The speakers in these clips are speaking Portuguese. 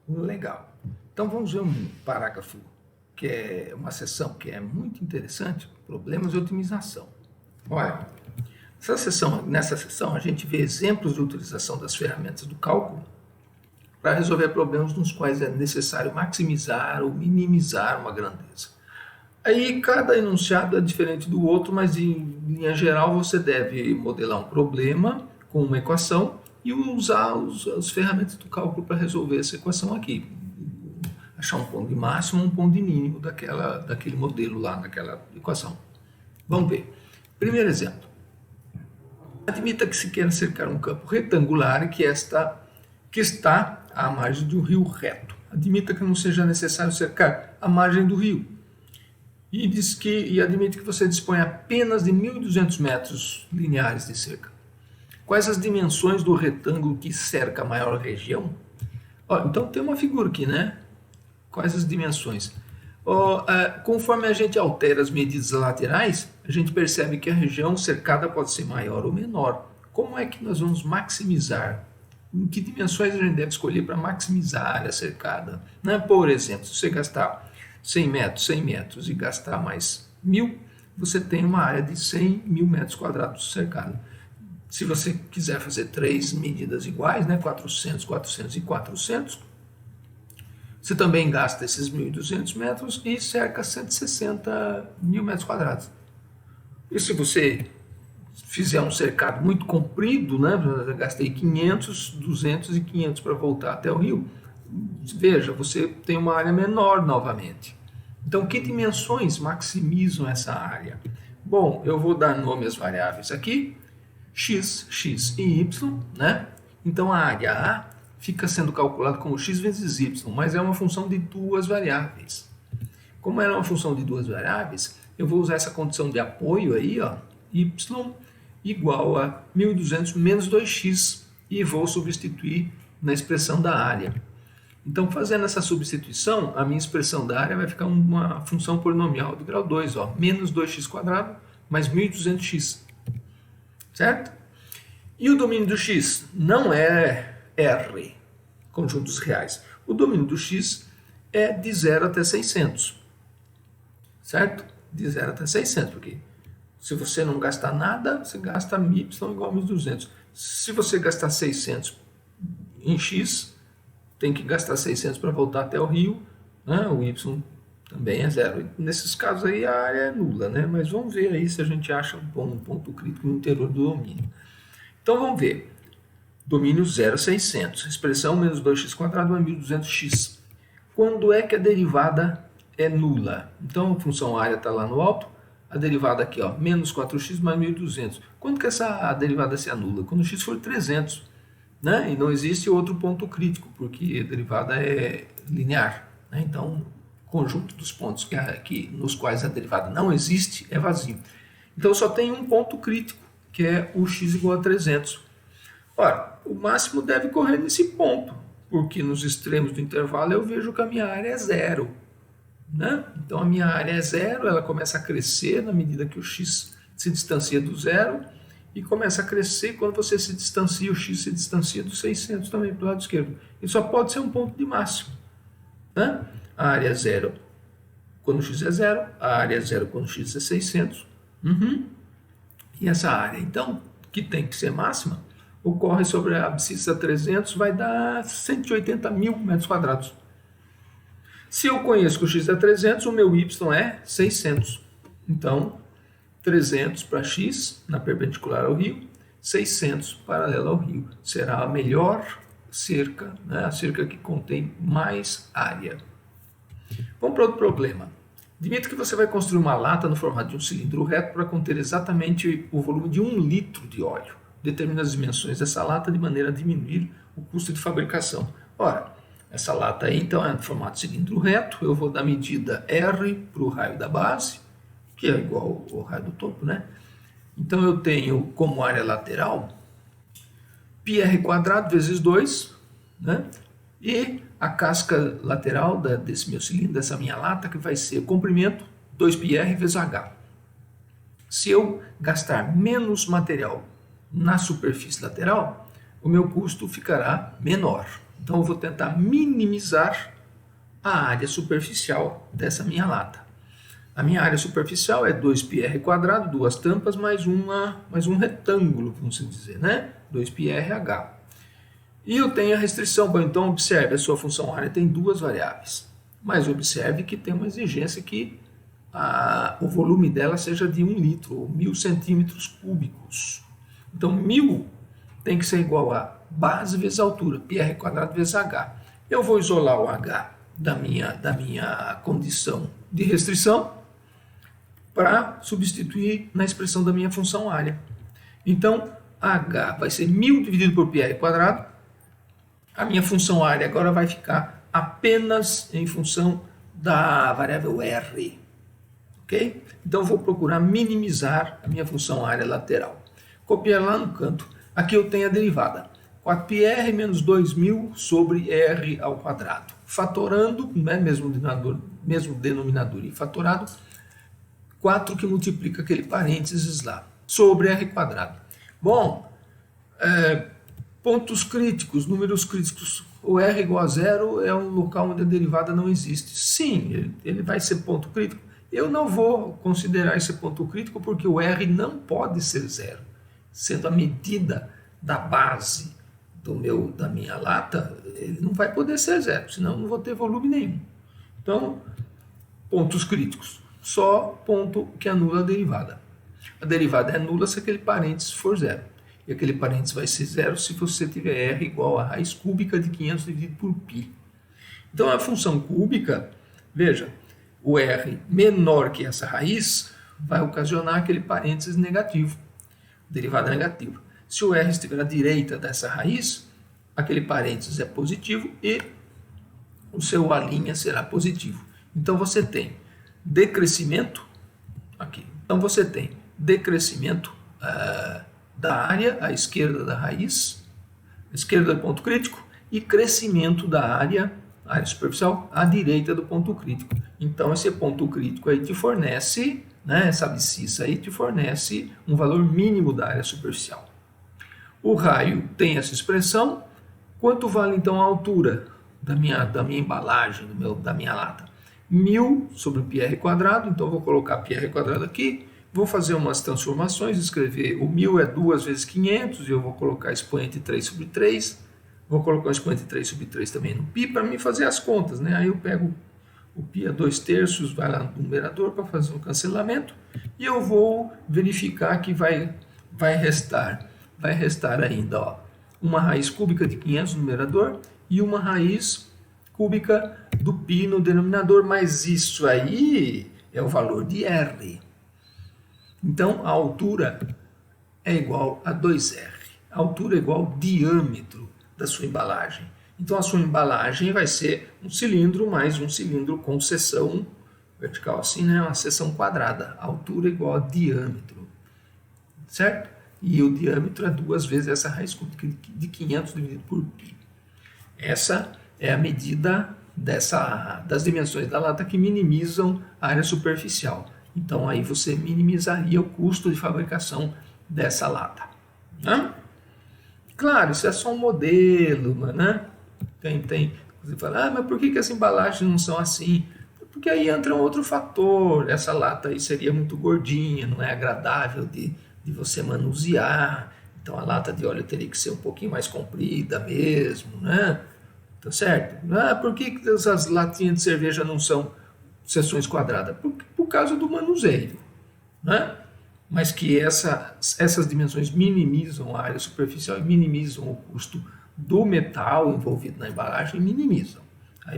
Legal. Então vamos ver um parágrafo que é uma seção que é muito interessante, problemas de otimização. Olha, nessa seção a gente vê exemplos de utilização das ferramentas do cálculo para resolver problemas nos quais é necessário maximizar ou minimizar uma grandeza. Aí cada enunciado é diferente do outro, mas em linha geral você deve modelar um problema com uma equação e usar as ferramentas do cálculo para resolver essa equação aqui. Achar um ponto de máximo, um ponto de mínimo daquele modelo lá, daquela equação. Vamos ver. Primeiro exemplo. Admita que se queira cercar um campo retangular que está à margem de um rio reto. Admita que não seja necessário cercar a margem do rio. E admite que você dispõe apenas de 1.200 metros lineares de cerca. Quais as dimensões do retângulo que cerca a maior região? Então tem uma figura aqui, né? Quais as dimensões? Conforme a gente altera as medidas laterais, a gente percebe que a região cercada pode ser maior ou menor. Como é que nós vamos maximizar? Em que dimensões a gente deve escolher para maximizar a área cercada? Né? Por exemplo, se você gastar 100 metros e gastar mais 1.000, você tem uma área de 100.000 metros quadrados cercada. Se você quiser fazer três medidas iguais, né, 400, 400 e 400, você também gasta esses 1.200 metros e cerca 160.000 metros quadrados. E se você fizer um cercado muito comprido, né, eu gastei 500, 200 e 500 para voltar até o rio, veja, você tem uma área menor novamente. Então, que dimensões maximizam essa área? Bom, eu vou dar nome às variáveis aqui, x, x e y, né? Então, a área A fica sendo calculada como x vezes y, mas é uma função de duas variáveis. Como é uma função de duas variáveis, eu vou usar essa condição de apoio aí, ó, y igual a 1.200 menos 2x, e vou substituir na expressão da área. Então, fazendo essa substituição, a minha expressão da área vai ficar uma função polinomial de grau 2, ó, menos 2x² mais 1.200x. Certo? E o domínio do x não é R, conjuntos reais. O domínio do x é de 0 até 600. Certo? De 0 até 600, porque se você não gastar nada, você gasta y igual a 1.200. Se você gastar 600 em x, tem que gastar 600 para voltar até o rio, né? O y também é 0. Nesses casos aí a área é nula, né? Mas vamos ver aí se a gente acha um ponto crítico no interior do domínio. Então vamos ver. Domínio 0 a 600. Expressão menos 2x² é 1.200x. Quando é que a derivada é nula? Então a função área está lá no alto. A derivada aqui, ó, menos 4x mais 1.200. Quando que essa derivada se anula? Quando o x for 300. Né? E não existe outro ponto crítico, porque a derivada é linear. Né? Então, o conjunto dos pontos nos quais a derivada não existe é vazio. Então, só tem um ponto crítico, que é o x igual a 300. Ora, o máximo deve correr nesse ponto, porque nos extremos do intervalo eu vejo que a minha área é 0. Né? Então, a minha área é 0, ela começa a crescer na medida que o x se distancia do 0, e começa a crescer quando você se distancia, o x se distancia dos 600 também para o lado esquerdo. Isso só pode ser um ponto de máximo. Né? A área é 0 quando x é 0, a área é 0 quando x é 600. E essa área, então, que tem que ser máxima, ocorre sobre a abscissa 300, vai dar 180.000 metros quadrados. Se eu conheço que o x é 300, o meu y é 600. Então, 300 para x, na perpendicular ao rio, 600 paralela ao rio. Será a melhor cerca, né? A cerca que contém mais área. Vamos para outro problema. Admita que você vai construir uma lata no formato de um cilindro reto para conter exatamente o volume de 1 litro de óleo. Determina as dimensões dessa lata de maneira a diminuir o custo de fabricação. Ora, essa lata aí, então, é no formato de cilindro reto. Eu vou dar medida R para o raio da base, que é igual ao raio do topo, né? Então, eu tenho como área lateral πr² vezes 2, né? E a casca lateral desse meu cilindro, dessa minha lata, que vai ser comprimento 2πr vezes h. Se eu gastar menos material na superfície lateral, o meu custo ficará menor. Então eu vou tentar minimizar a área superficial dessa minha lata. A minha área superficial é 2πr², duas tampas, mais um retângulo, vamos dizer, né? 2πrh. E eu tenho a restrição, bom, então observe, a sua função área tem duas variáveis, mas observe que tem uma exigência que o volume dela seja de 1 litro, ou 1000 centímetros cúbicos. Então 1000 tem que ser igual a base vezes altura, πr² vezes h. Eu vou isolar o h da minha condição de restrição para substituir na expressão da minha função área. Então, h vai ser 1000 dividido por πr². A minha função área agora vai ficar apenas em função da variável r. Ok? Então, eu vou procurar minimizar a minha função área lateral. Copiar lá no canto. Aqui eu tenho a derivada. 4πr menos 2000 sobre r ao quadrado. Fatorando, né, mesmo denominador e fatorado, 4 que multiplica aquele parênteses lá, sobre r². Bom, pontos críticos, números críticos, o r igual a zero é um local onde a derivada não existe. Sim, ele vai ser ponto crítico. Eu não vou considerar esse ponto crítico porque o r não pode ser zero, sendo a medida da base da minha lata, ele não vai poder ser zero, senão eu não vou ter volume nenhum. Então, pontos críticos, só ponto que anula a derivada. A derivada é nula se aquele parênteses for zero. E aquele parênteses vai ser zero se você tiver r igual a raiz cúbica de 500 dividido por π. Então, a função cúbica, veja, o r menor que essa raiz vai ocasionar aquele parênteses negativo, derivada negativa. Se o r estiver à direita dessa raiz, aquele parênteses é positivo e o seu a' será positivo. Então você tem decrescimento aqui. Então você tem decrescimento da área à esquerda da raiz, à esquerda do ponto crítico, e crescimento da área superficial à direita do ponto crítico. Então esse ponto crítico aí te fornece, né, essa abscissa aí te fornece um valor mínimo da área superficial. O raio tem essa expressão. Quanto vale então a altura da minha embalagem, da minha lata? 1000 sobre πr², então vou colocar πr² aqui, vou fazer umas transformações, escrever o 1000 é 2 vezes 500, e eu vou colocar expoente 3 sobre 3, vou colocar o expoente 3 sobre 3 também no π, para mim fazer as contas, né? Aí eu pego o π a 2/3, vai lá no numerador para fazer um cancelamento, e eu vou verificar que vai restar ainda, ó, uma raiz cúbica de 500 no numerador e uma raiz cúbica do π no denominador, mas isso aí é o valor de r. Então, a altura é igual a 2r. A altura é igual ao diâmetro da sua embalagem. Então, a sua embalagem vai ser um cilindro mais um cilindro com seção vertical, assim, né? Uma seção quadrada. A altura é igual a diâmetro, certo? E o diâmetro é 2 vezes essa raiz cúbica de 500 dividido por π. Essa é a medida das dimensões da lata que minimizam a área superficial. Então aí você minimizaria o custo de fabricação dessa lata, né? Claro, isso é só um modelo, né? Você fala, mas por que as embalagens não são assim? Porque aí entra um outro fator. Essa lata aí seria muito gordinha, não é agradável de você manusear. Então a lata de óleo teria que ser um pouquinho mais comprida mesmo, né? Tá certo? Por que essas latinhas de cerveja não são seções quadradas? Por causa do manuseio, né? Mas que essas dimensões minimizam a área superficial e minimizam o custo do metal envolvido na embalagem, minimizam.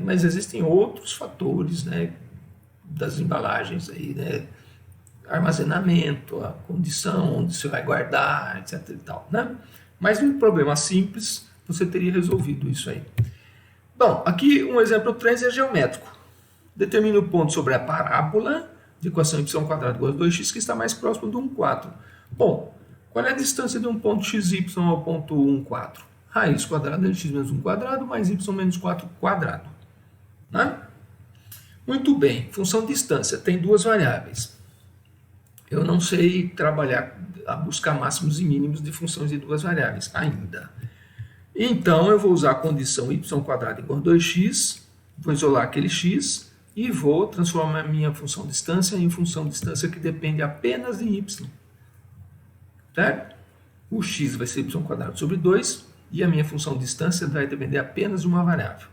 Mas existem outros fatores, né, das embalagens aí, né? Armazenamento, a condição onde você vai guardar, etc. e tal, né? Mas um problema simples, você teria resolvido isso aí. Bom, aqui um exemplo 3 é geométrico. Determina o ponto sobre a parábola de equação y² igual a 2x que está mais próximo do 1 quadro. Bom, qual é a distância de um ponto xy ao ponto 1 quadro? Raiz quadrada de x menos 1 quadrado mais y menos 4 quadrado, né? Muito bem, função distância tem duas variáveis. Eu não sei trabalhar, buscar máximos e mínimos de funções de duas variáveis ainda. Então, eu vou usar a condição y² igual a 2x, vou isolar aquele x e vou transformar a minha função distância em função distância que depende apenas de y. Certo? O x vai ser y² sobre 2 e a minha função distância vai depender apenas de uma variável.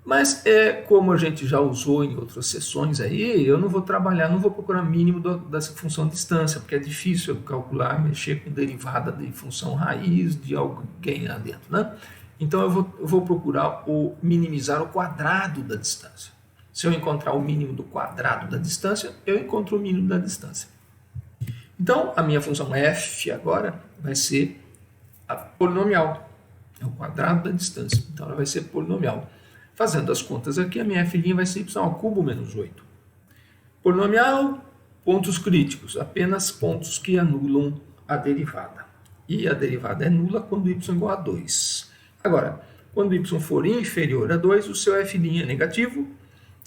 Mas, como a gente já usou em outras sessões aí, eu não vou trabalhar, não vou procurar mínimo dessa função distância, porque é difícil eu calcular, mexer com derivada de função raiz de alguém lá dentro, né? Então, eu vou procurar minimizar o quadrado da distância. Se eu encontrar o mínimo do quadrado da distância, eu encontro o mínimo da distância. Então, a minha função f agora vai ser a polinomial. É o quadrado da distância. Então, ela vai ser polinomial. Fazendo as contas aqui, a minha f' vai ser y³ menos 8. Polinomial, pontos críticos. Apenas pontos que anulam a derivada. E a derivada é nula quando y é igual a 2. Agora, quando y for inferior a 2, o seu f' é negativo.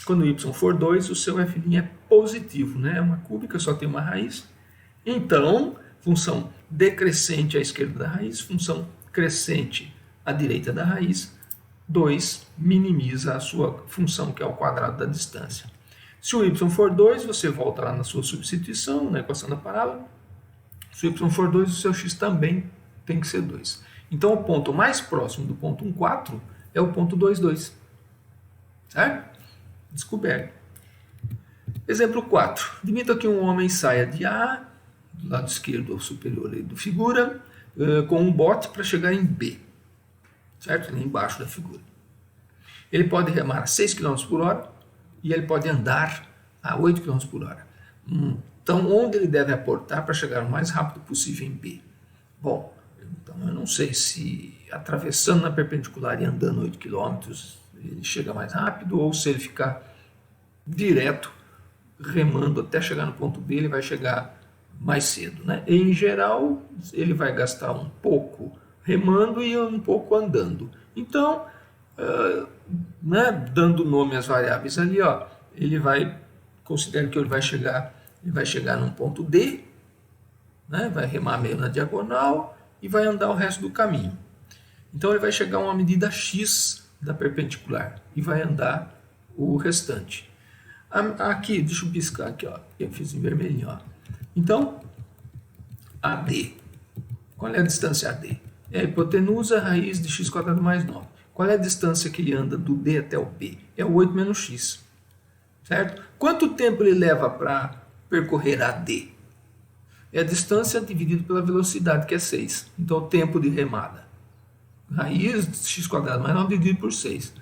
Quando y for 2, o seu f' é positivo, né? É uma cúbica, só tem uma raiz. Então, função decrescente à esquerda da raiz, função crescente à direita da raiz, 2 minimiza a sua função, que é o quadrado da distância. Se o y for 2, você volta lá na sua substituição, na equação da parábola. Se o y for 2, o seu x também tem que ser 2. Então, o ponto mais próximo do ponto 1,4 é o ponto 2,2. Certo? Descoberto. Exemplo 4. Admita que um homem saia de A, do lado esquerdo ou superior aí do figura, com um bote para chegar em B. Certo? Ali embaixo da figura. Ele pode remar a 6 km por hora e ele pode andar a 8 km por hora. Então, onde ele deve aportar para chegar o mais rápido possível em B? Bom, então eu não sei se atravessando na perpendicular e andando 8 km ele chega mais rápido, ou se ele ficar direto remando até chegar no ponto B, ele vai chegar mais cedo, né? E, em geral, ele vai gastar um pouco remando e um pouco andando. Então, né, dando nome às variáveis ali, ó, ele vai, considera que ele vai chegar num ponto D, né, vai remar meio na diagonal e vai andar o resto do caminho. Então, ele vai chegar a uma medida x da perpendicular e vai andar o restante. Aqui, deixa eu piscar aqui, ó, eu fiz em vermelhinho, ó. Então, AD. Qual é a distância AD? É a hipotenusa raiz de x² mais 9. Qual é a distância que ele anda do D até o B? É o 8 menos x. Certo? Quanto tempo ele leva para percorrer AD? É a distância dividida pela velocidade, que é 6. Então, o tempo de remada. Raiz de x² mais 9 dividido por 6.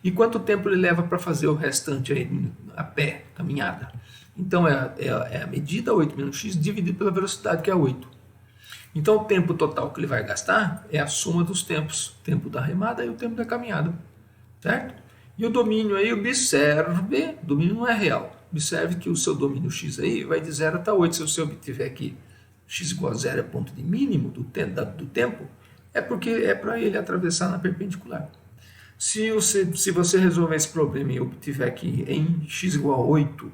E quanto tempo ele leva para fazer o restante aí a pé, caminhada? Então, é a medida 8 menos x dividido pela velocidade, que é 8. Então, o tempo total que ele vai gastar é a soma dos tempos. O tempo da remada e o tempo da caminhada. Certo? E o domínio aí, observe, o domínio não é real. Observe que o seu domínio x aí vai de 0 até 8. Se você obtiver aqui x igual a 0 é ponto de mínimo do tempo, é porque é para ele atravessar na perpendicular. Se você resolver esse problema e obtiver que em x igual a 8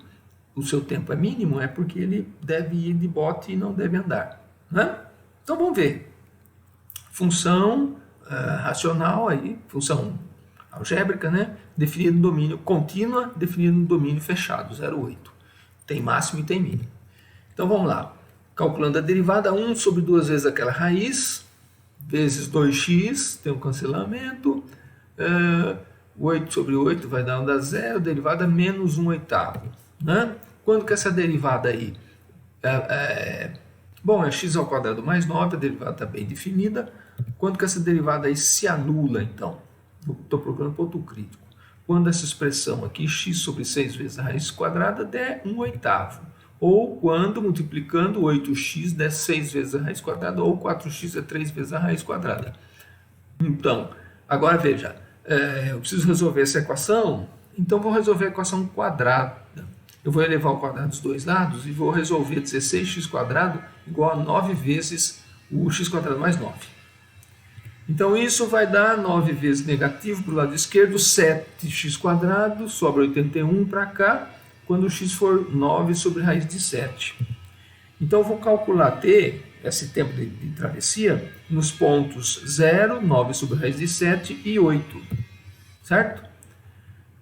o seu tempo é mínimo, é porque ele deve ir de bote e não deve andar. Né? Então vamos ver. Função racional, aí, função algébrica, né? Definida no domínio contínua, definida no domínio fechado, 0,8. Tem máximo e tem mínimo. Então vamos lá. Calculando a derivada, 1 sobre 2 vezes aquela raiz, vezes 2x, tem um cancelamento. 8 sobre 8 vai dar 0, derivada menos 1/8. Né? Quando que essa derivada aí? Bom, é x² mais 9, a derivada está bem definida. Quando que essa derivada aí se anula, então? Estou procurando ponto crítico. Quando essa expressão aqui, x sobre 6 vezes a raiz quadrada, der 1/8. Ou quando, multiplicando 8x, der 6 vezes a raiz quadrada, ou 4x é 3 vezes a raiz quadrada. Então, agora veja, eu preciso resolver essa equação, então vou resolver a equação quadrada. Eu vou elevar o quadrado dos dois lados e vou resolver 16x² igual a 9 vezes o x² mais 9. Então, isso vai dar 9 vezes negativo para o lado esquerdo, 7x², sobra 81 para cá, quando o x for 9 sobre raiz de 7. Então, eu vou calcular t, esse tempo de travessia nos pontos 0, 9 sobre raiz de 7 e 8, certo?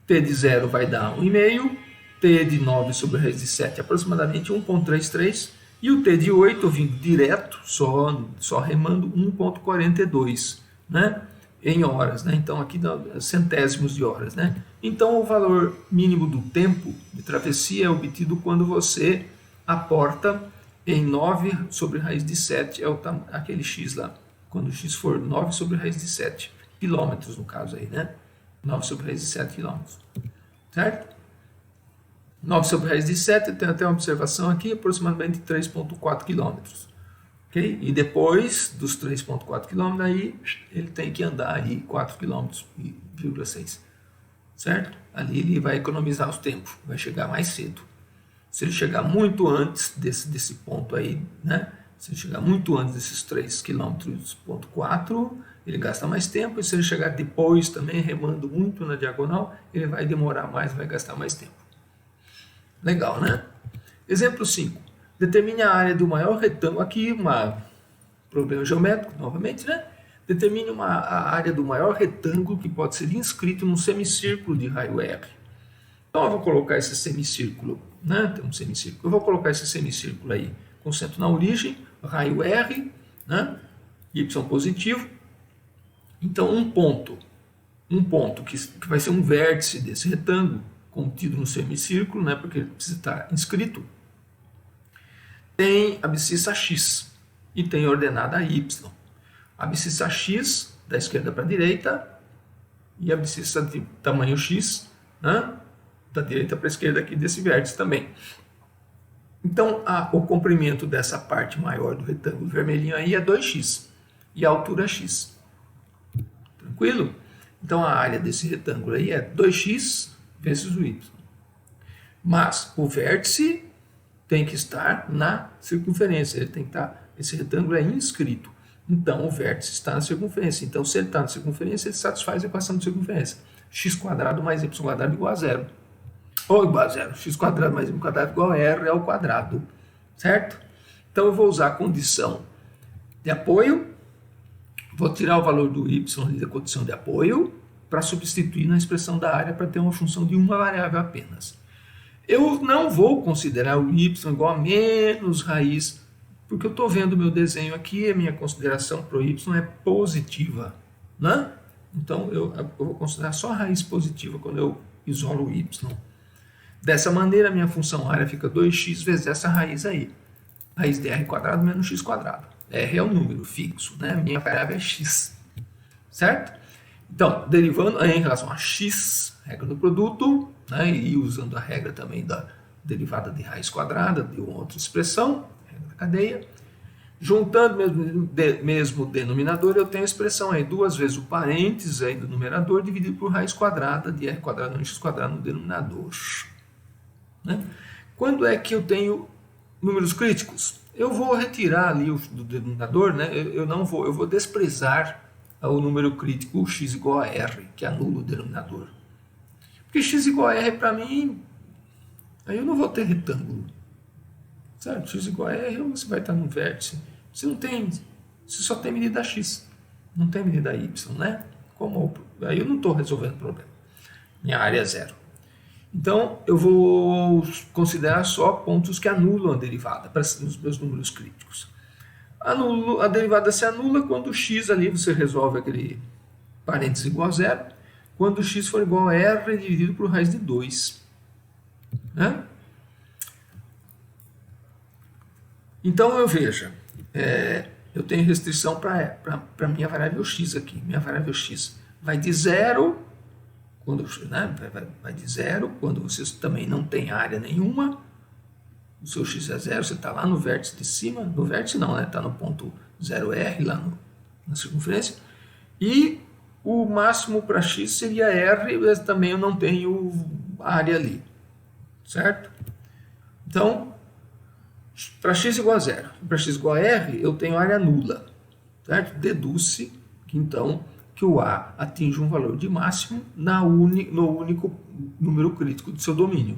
T de 0 vai dar 1,5, T de 9 sobre raiz de 7 aproximadamente 1,33 e o T de 8 vindo direto, só remando 1,42, né? Em horas, né? Então aqui dá centésimos de horas, né? Então o valor mínimo do tempo de travessia é obtido quando você aporta em 9 sobre raiz de 7, aquele x lá, quando o x for 9 sobre raiz de 7 quilômetros, no caso aí, né? 9 sobre raiz de 7 quilômetros, certo? 9 sobre raiz de 7, tem até uma observação aqui, aproximadamente 3,4 quilômetros. Okay? E depois dos 3,4 km, aí ele tem que andar aí 4,6 km, certo? Ali ele vai economizar os tempos, vai chegar mais cedo. Se ele chegar muito antes desse ponto aí, né? Se ele chegar muito antes desses 3,4 km, ele gasta mais tempo. E se ele chegar depois também, remando muito na diagonal, ele vai demorar mais, vai gastar mais tempo. Legal, né? Exemplo 5. Determine a área do maior retângulo. Aqui, problema geométrico, novamente, né? Determine a área do maior retângulo que pode ser inscrito num semicírculo de raio R. Então, eu vou colocar esse semicírculo, né? Tem um semicírculo. Eu vou colocar esse semicírculo aí com centro na origem, raio R, né? Y positivo. Então, um ponto que vai ser um vértice desse retângulo contido no semicírculo, né? Porque ele precisa estar inscrito. Tem abscissa x e tem ordenada y. Abscissa x da esquerda para a direita e abscissa de tamanho x, né, da direita para a esquerda aqui desse vértice também. Então o comprimento dessa parte maior do retângulo vermelhinho aí é 2x e a altura x. Tranquilo? Então a área desse retângulo aí é 2x vezes o y. Mas o vértice tem que estar na circunferência, ele tem que estar, esse retângulo é inscrito. Então, o vértice está na circunferência. Então, se ele está na circunferência, ele satisfaz a equação de circunferência. X² mais y² igual a zero. Ou igual a zero. X² mais y² igual a r ao quadrado. Certo? Então, eu vou usar a condição de apoio. Vou tirar o valor do y da condição de apoio para substituir na expressão da área para ter uma função de uma variável apenas. Eu não vou considerar o y igual a menos raiz, porque eu estou vendo o meu desenho aqui e a minha consideração para o y é positiva, né? Então, eu vou considerar só a raiz positiva quando eu isolo o y. Dessa maneira, a minha função área fica 2x vezes essa raiz aí. Raiz de r² menos x². R é um número fixo, né? Minha variável é x, certo? Então, derivando em relação a x, regra do produto, né, e usando a regra também da derivada de raiz quadrada, de uma outra expressão, regra da cadeia, juntando mesmo denominador, eu tenho a expressão aí, 2 vezes o parênteses aí do numerador dividido por raiz quadrada de r² menos x² no denominador. Né? Quando é que eu tenho números críticos? Eu vou retirar ali do denominador, né? Eu vou desprezar o número crítico x igual a r, que anula o denominador. Porque x igual a r, para mim, aí eu não vou ter retângulo. Certo? X igual a r, você vai estar num vértice. Você só tem medida x, não tem medida y, né? Aí eu não estou resolvendo o problema. Minha área é zero. Então, eu vou considerar só pontos que anulam a derivada para os meus números críticos. A derivada se anula quando o x ali, você resolve aquele parênteses igual a zero, quando o x for igual a r dividido por raiz de 2. Né? Então, eu veja, eu tenho restrição para minha variável x aqui. Minha variável x vai de zero, vai de zero, quando você também não tem área nenhuma. O seu x é zero, você está lá no vértice de cima, no vértice não, né? Está no ponto 0R, lá na circunferência. E o máximo para x seria R, mas também eu não tenho área ali, certo? Então, para x igual a zero, para x igual a R, eu tenho área nula, certo? Deduz-se que então que o A atinge um valor de máximo no único número crítico do seu domínio.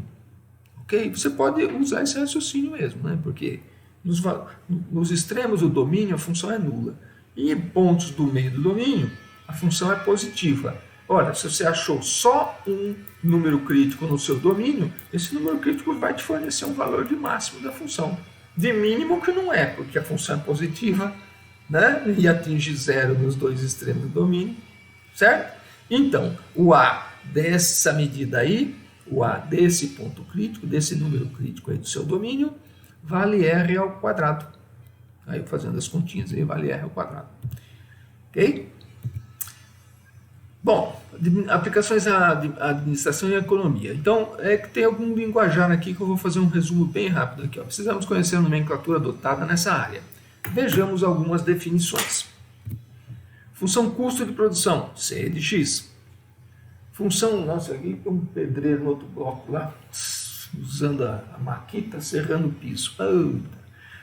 Ok? Você pode usar esse raciocínio mesmo, né? Porque nos extremos do domínio, a função é nula. E em pontos do meio do domínio, a função é positiva. Olha, se você achou só um número crítico no seu domínio, esse número crítico vai te fornecer um valor de máximo da função. De mínimo que não é, porque a função é positiva, né? E atinge zero nos dois extremos do domínio, certo? Então, o A dessa medida aí, o A desse ponto crítico, desse número crítico aí do seu domínio, vale R ao quadrado. Aí fazendo as continhas aí, vale R ao quadrado. Ok? Bom, aplicações à administração e à economia. Então, é que tem algum linguajar aqui que eu vou fazer um resumo bem rápido aqui. Ó. Precisamos conhecer a nomenclatura adotada nessa área. Vejamos algumas definições. Função custo de produção, C de X. Função, nossa, aqui tem um pedreiro no outro bloco lá, usando a maquita, serrando o piso.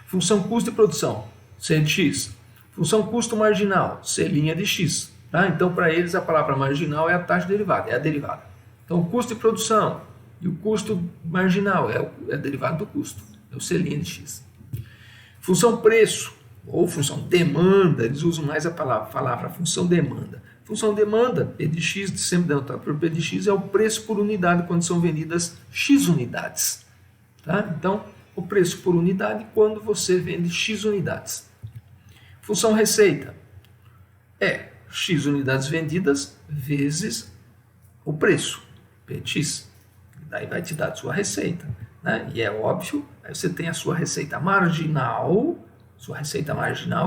Função custo de produção, C de X. Função custo marginal, C' de X. Tá? Então, para eles, a palavra marginal é a taxa derivada, é a derivada. Então, o custo de produção e o custo marginal é a derivada do custo, é o C' de X. Função preço ou função demanda, eles usam mais a palavra função demanda. Função demanda, P de X, sempre denotado por P de X, é o preço por unidade quando são vendidas X unidades. Tá? Então, o preço por unidade quando você vende X unidades. Função receita é X unidades vendidas vezes o preço, P de X. Daí vai te dar a sua receita. Né? E é óbvio, aí você tem a sua receita marginal,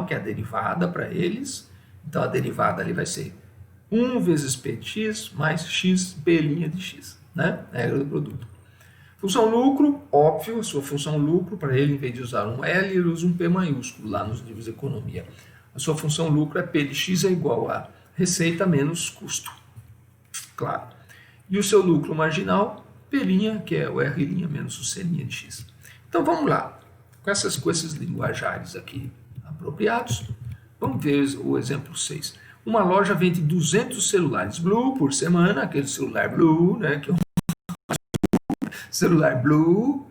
que é a derivada para eles. Então a derivada ali vai ser 1 vezes P de X mais X P' de X. Né? A regra do produto. Função lucro, óbvio, a sua função lucro, para ele, em vez de usar um L, ele usa um P maiúsculo lá nos livros de economia. A sua função lucro é P de X é igual a receita menos custo. Claro. E o seu lucro marginal, P', que é o R' menos o C' de X. Então vamos lá. Com esses linguajares aqui apropriados, vamos ver o exemplo 6. Uma loja vende 200 celulares Blue por semana, aquele celular Blue, né, que é um celular Blue,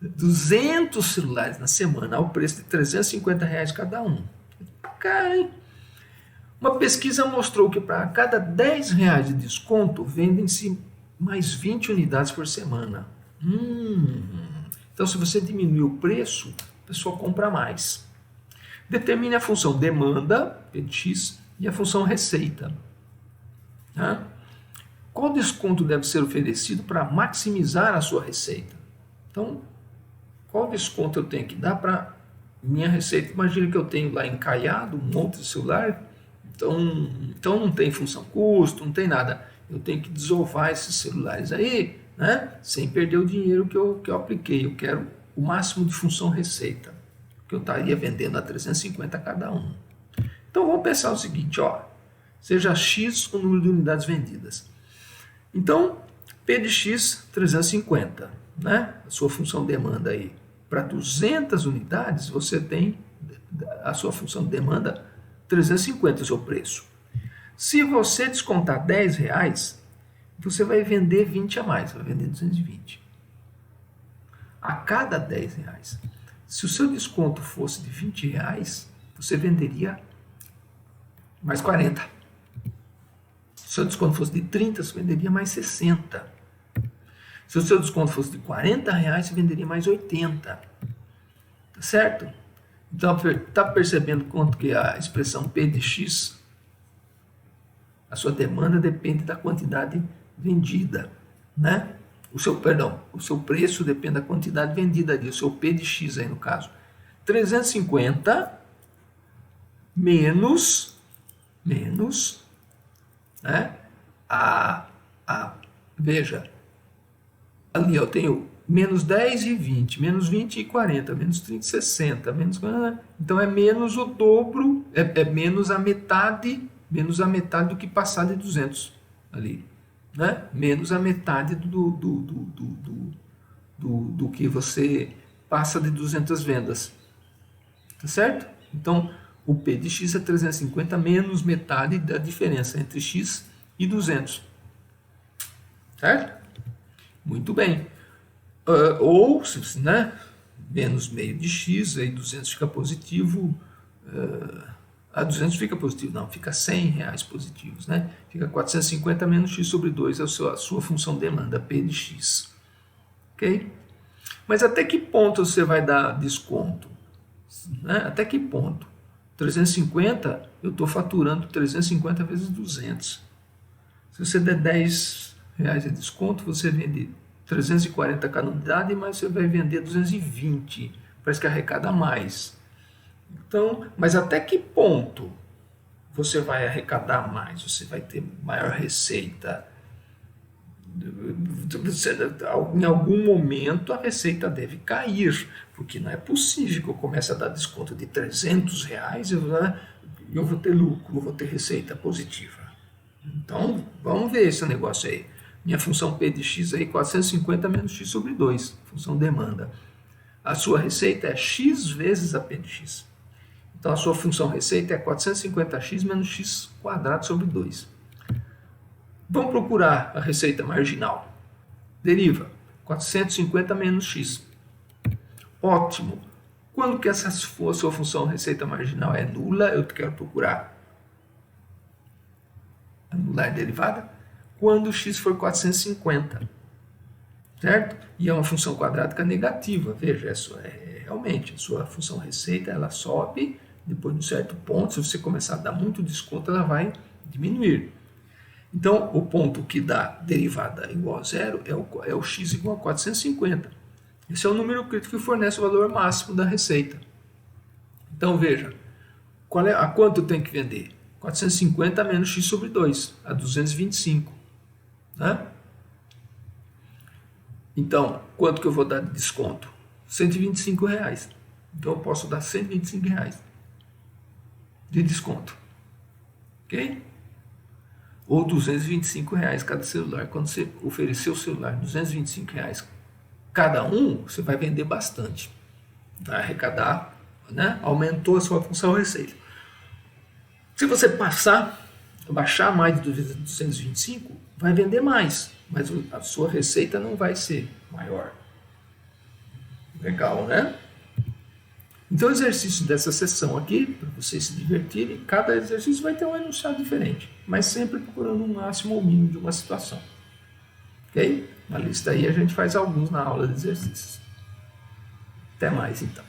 200 celulares na semana, ao preço de R$350 cada um. Cara, hein? Uma pesquisa mostrou que para cada R$10 de desconto, vendem-se mais 20 unidades por semana. Então, se você diminuir o preço, a pessoa compra mais. Determine a função demanda, P de X, e a função receita. Tá? Qual desconto deve ser oferecido para maximizar a sua receita? Então, qual desconto eu tenho que dar para minha receita? Imagina que eu tenho lá encalhado um monte de celular, então não tem função custo, não tem nada. Eu tenho que desovar esses celulares aí, né, sem perder o dinheiro que eu apliquei. Eu quero o máximo de função receita, que eu estaria vendendo a 350 cada um. Então vamos pensar o seguinte, ó, seja X o número de unidades vendidas. Então, P de X, 350, né? A sua função demanda aí. Para 200 unidades, você tem a sua função de demanda 350, o seu preço. Se você descontar R$10, você vai vender 20 a mais, vai vender 220. A cada R$10. Se o seu desconto fosse de R$20, você venderia mais 40. Se o seu desconto fosse de 30, você venderia mais 60. Se o seu desconto fosse de R$40, você venderia mais 80. Tá certo? Então, está percebendo quanto que a expressão P de X, a sua demanda depende da quantidade vendida, né? O seu preço depende da quantidade vendida ali, o seu P de X aí no caso. 350 menos, né? Veja, ali eu tenho menos 10 e 20, menos 20 e 40, menos 30 e 60, menos... Então é menos o dobro, é menos a metade do que passar de 200 ali, né? Menos a metade do que você passa de 200 vendas, tá certo? Então o P de X é 350 menos metade da diferença entre X e 200, certo? Muito bem. Ou, né, menos meio de x, aí 200 fica positivo, a 200 fica positivo, não, fica 100 reais positivos, né? Fica 450 menos x sobre 2, é a sua função demanda, P de x. Ok? Mas até que ponto você vai dar desconto? Né? Até que ponto? 350, eu estou faturando 350 vezes 200. Se você der 10 reais de desconto, você vende 340 cada unidade, mas você vai vender 220. Parece que arrecada mais. Então, mas até que ponto você vai arrecadar mais? Você vai ter maior receita? Em algum momento a receita deve cair, porque não é possível que eu comece a dar desconto de 300 reais e eu vou ter lucro, eu vou ter receita positiva. Então, vamos ver esse negócio aí. Minha função P de x aí, 450 menos x sobre 2, função demanda. A sua receita é x vezes a P de x. Então, a sua função receita é 450x menos x quadrado sobre 2. Vamos procurar a receita marginal. Deriva 450 menos x. Ótimo. Quando que essa for a sua função receita marginal é nula, eu quero procurar anular a derivada quando x for 450. Certo? E é uma função quadrática negativa. Veja, realmente a sua função receita ela sobe, depois de um certo ponto, se você começar a dar muito desconto, ela vai diminuir. Então, o ponto que dá derivada igual a zero é o x igual a 450. Esse é o número crítico que fornece o valor máximo da receita. Então, veja, a quanto eu tenho que vender? 450 menos x sobre 2, a 225. Né? Então, quanto que eu vou dar de desconto? 125 reais. Então, eu posso dar 125 reais de desconto. Ok? Ou 225 reais cada celular. Quando você oferecer o celular 225 reais cada um, você vai vender bastante. Vai arrecadar, né? Aumentou a sua função receita. Se você baixar mais de 225, vai vender mais, mas a sua receita não vai ser maior. Legal, né? Então, o exercício dessa sessão aqui, para vocês se divertirem, cada exercício vai ter um enunciado diferente, mas sempre procurando o máximo ou mínimo de uma situação. Ok? Na lista aí a gente faz alguns na aula de exercícios. Até mais, então.